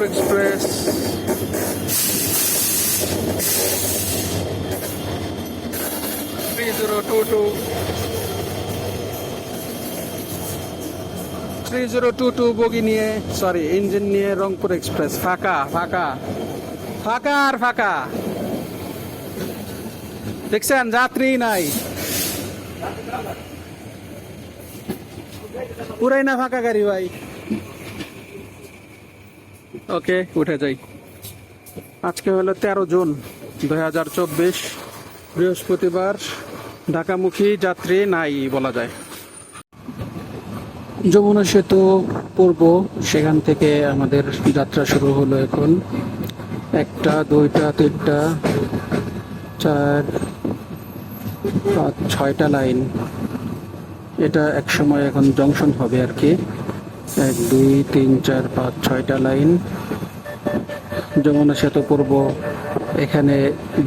Express. Three zero two two bogie নিয়ে, sorry engine নিয়ে Rangpur express. ফাঁকা ফাঁকা ফাঁকা আর ফাঁকা, দেখছেন যাত্রী নাই, পুরাই না ফাঁকা গাড়ি ভাই। ওকে উঠে যাই। আজকে হলো 13 জুন 2024, বৃহস্পতিবার। ঢাকামুখী যাত্রী নাই বলা যায়। যমুনা সেতু পূর্ব, সেখান থেকে আমাদের যাত্রা শুরু হলো। এখন 1টা 2টা 3টা 4 5 6টা লাইন। এটা এক সময় এখন জংশন হবে আর কি। 1 2 3 4 5 6টা লাইন। যমুনা সেতু পূর্ব, এখানে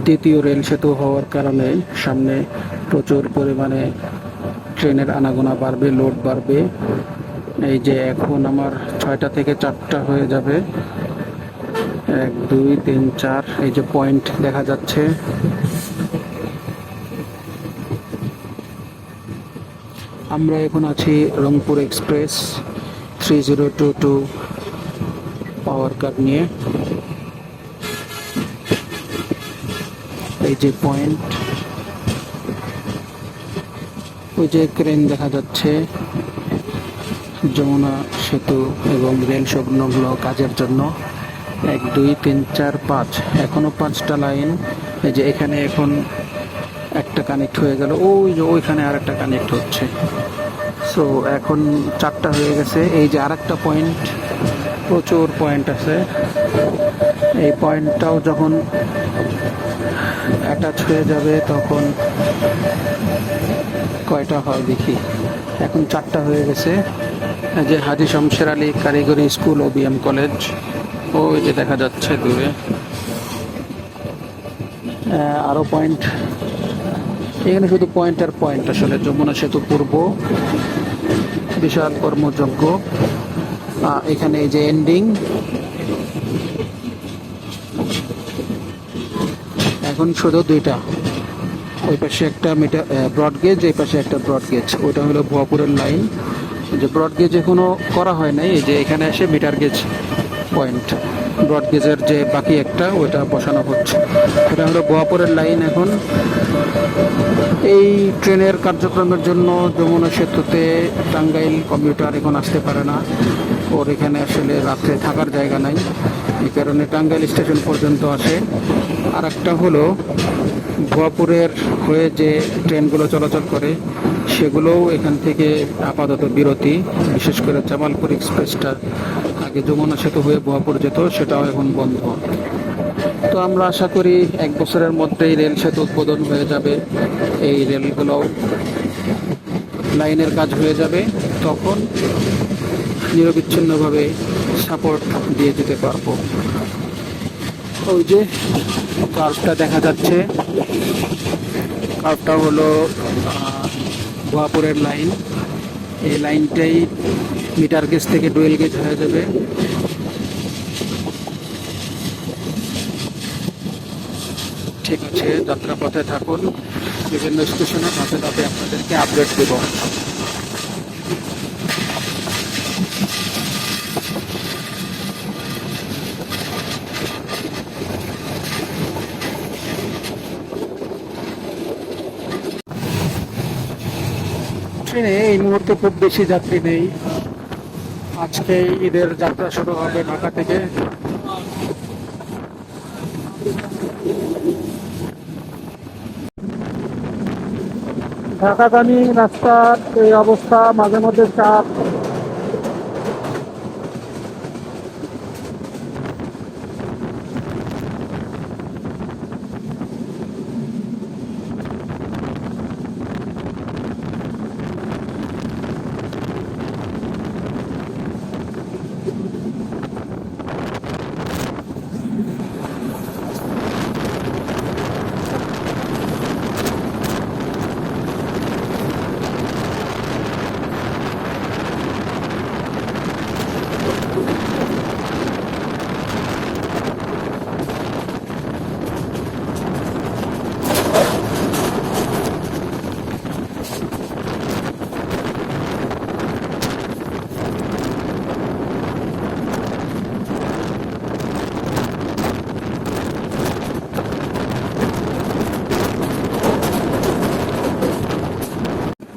দ্বিতীয় রেল সেতু হওয়ার কারণে সামনে প্রচুর পরিমাণে ট্রেনের আনাগোনা বাড়বে, লোড বাড়বে। এই যে এখন আমার 6টা থেকে 4টা হয়ে যাবে। 1 2 3 4, এই যে পয়েন্ট দেখা যাচ্ছে। আমরা এখন আছি রংপুর এক্সপ্রেস 3022 পাওয়ার কার নিয়ে। এই যে পয়েন্ট, ওই যে ক্রেন দেখা যাচ্ছে। যমুনা সেতু এবং রেল সংলগ্ন কাজের জন্য 1 2 3 4 5, এখনো 5টা লাইন। এই যে এখানে এখন একটা কানেক্ট হয়ে গেল, ওই যে ওইখানে আর একটা কানেক্ট হচ্ছে। সো এখন 4টা হয়ে গেছে। এই যে আর একটা পয়েন্ট, প্রচুর পয়েন্ট আছে। এই পয়েন্টটাও যখন অ্যাটাচ হয়ে যাবে তখন কয়টা হয় দেখি। এখন 4টা হয়ে গেছে। যে হাজী শমশের আলী কারিগরি স্কুল ও বিএম কলেজ, ওই যে দেখা যাচ্ছে দূরে। আরও পয়েন্ট, এখানে শুধু পয়েন্ট আর পয়েন্ট। আসলে যমুনা সেতু পূর্ব বিশাল কর্মযজ্ঞ। এখানে এই যে এন্ডিং, এখন শুধু 2টা। ওই পাশে একটা মিটার ব্রডগেজ, এই পাশে একটা ব্রডগেজ। ওটা হলো ভুয়াপুরের লাইন। যে ব্রডগেজ এখনো করা হয় নাই, এই যে এখানে এসে মিটার গেজ পয়েন্ট। ব্রডগেজের যে বাকি একটা, ওটা বসানো হচ্ছে। এটা হলো ভুয়াপুরের লাইন। এখন এই ট্রেনের কার্যক্রমের জন্য যমুনা সেতুতে টাঙ্গাইল কমিউটার এখন আসতে পারে না। ওর এখানে আসলে রাত্রে থাকার জায়গা নাই, এই কারণে টাঙ্গাইল স্টেশন পর্যন্ত আসে। আর একটা হলো ভুয়াপুরের হয়ে যে ট্রেনগুলো চলাচল করে, সেগুলোও এখান থেকে আপাতত বিরতি। বিশেষ করে জামালপুর এক্সপ্রেসটা আগে যমুনা সেতু হয়ে ভুয়াপুর যেত, সেটাও এখন বন্ধ। তো আমরা আশা করি 1 বছরের মধ্যেই রেল সেতু উদ্বোধন হয়ে যাবে। এই রেলগুলো লাইনের কাজ হয়ে যাবে, তখন নিরবিচ্ছিন্নভাবে সাপোর্ট দিয়ে যেতে পারবো। ওই যে কার্ভটা দেখা যাচ্ছে, কার্ভটা হলো ভুয়াপুরের লাইন। এই লাইনটাই মিটার গেজ থেকে ডুয়েল গেজ হয়ে যাবে। ঠিক আছে, যাত্রাপথে থাকুন। বিভিন্ন স্টেশনে ধাপে ধাপে আপনাদেরকে আপডেট দেব। ট্রেনে এই মুহূর্তে খুব বেশি যাত্রী নেই। আজকে ঈদের যাত্রা শুরু হবে ঢাকা থেকে। ঢাকাগামী রাস্তার এই অবস্থা, মাঝে মধ্যে চাপ।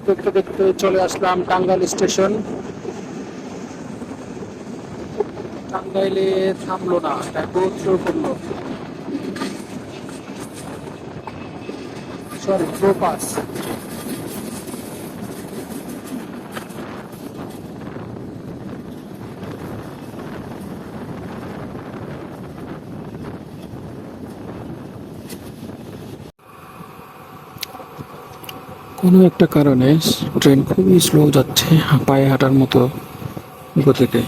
দেখতে দেখতে চলে আসলাম টাঙ্গাইল স্টেশন। টাঙ্গাইলে থামলো না, একত্র করলো, সরি প্রোপাস। কোনো একটা কারণে ট্রেন খুবই স্লো যাচ্ছে, পায়ে হাঁটার মতো গতিতে।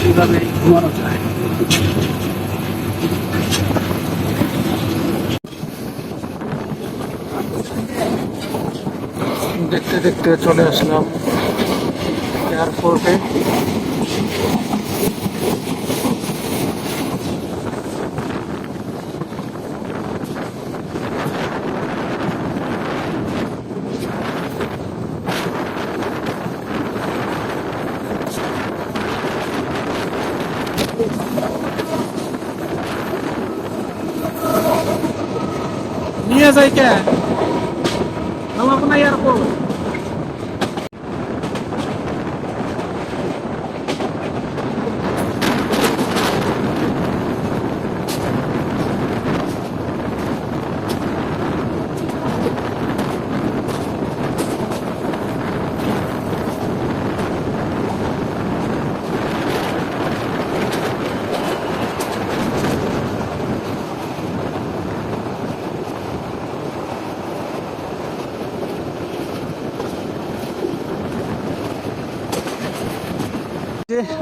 কিভাবে ঘুমানো যায়। দেখতে দেখতে চলে আসলাম এয়ারপোর্টে। নিয়ে যাই কে এয়ারপোর্ট।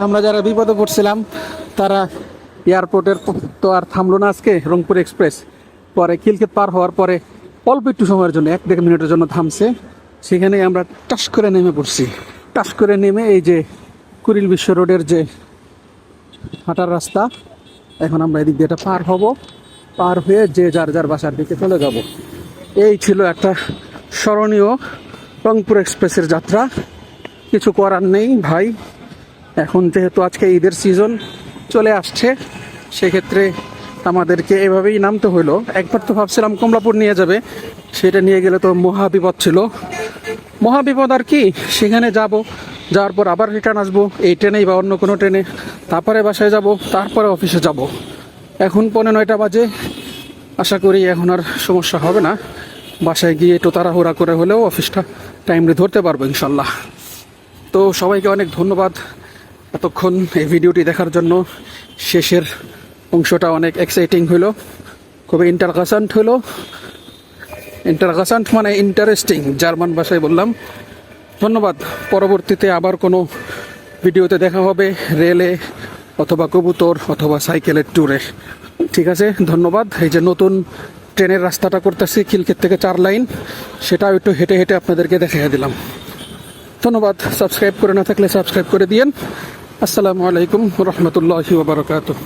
আমরা যারা বিপদে পড়ছিলাম তারা এয়ারপোর্টের তো আর থামলো না আজকে। রংপুর এক্সপ্রেস পরে খিলক্ষেত পার হওয়ার পরে অল্প একটু সময়ের জন্য 1-1.5 মিনিটের জন্য থামছে। সেখানে আমরা টাস করে নেমে পড়ছি। টাস করে নেমে এই যে কুড়িল বিশ্ব রোডের যে হাঁটার রাস্তা, এখন আমরা এদিক দিয়ে এটা পার হব। পার হয়ে যে যার যার বাসার দিকে চলে যাব। এই ছিল একটা স্মরণীয় রংপুর এক্সপ্রেসের যাত্রা। কিছু করার নেই ভাই, এখন যেহেতু আজকে ঈদের সিজন চলে আসছে, সেক্ষেত্রে আমাদেরকে এভাবেই নামতে হলো। একবার তো ভাবছিলাম কমলাপুর নিয়ে যাবে, সেটা নিয়ে গেলে তো মহাবিপদ ছিল। মহাবিপদ আর কি, সেখানে যাব, যাওয়ার পর আবার রিটার্ন আসবো এই ট্রেনেই বা অন্য কোনো ট্রেনে, তারপরে বাসায় যাব, তারপরে অফিসে যাব। এখন 9:15 বাজে, আশা করি এখন আর সমস্যা হবে না। বাসায় গিয়ে একটু তাড়াহুড়া করে হলেও অফিসটা টাইমলি ধরতে পারবো ইনশাল্লাহ। তো সবাইকে অনেক ধন্যবাদ এতক্ষণ এই ভিডিওটি দেখার জন্য। শেষের অংশটা অনেক এক্সাইটিং হলো, খুবই ইন্টারেস্টেন্ট হলো। ইন্টারেস্টেন্ট মানে ইন্টারেস্টিং, জার্মান ভাষায় বললাম। ধন্যবাদ। পরবর্তীতে আবার কোনো ভিডিওতে দেখা হবে, রেলে অথবা কবুতর অথবা সাইকেলের ট্যুরে। ঠিক আছে, ধন্যবাদ। এই যে নতুন ট্রেনের রাস্তাটা করতেছি খিলক্ষেত থেকে 4 লাইন, সেটাও একটু হেঁটে হেঁটে আপনাদেরকে দেখিয়ে দিলাম। ধন্যবাদ। সাবস্ক্রাইব করে না থাকলে সাবস্ক্রাইব করে দিয়েন। আসসালামু আলাইকুম রহমতুল্লাহি ওয়া বারাকাতুহু।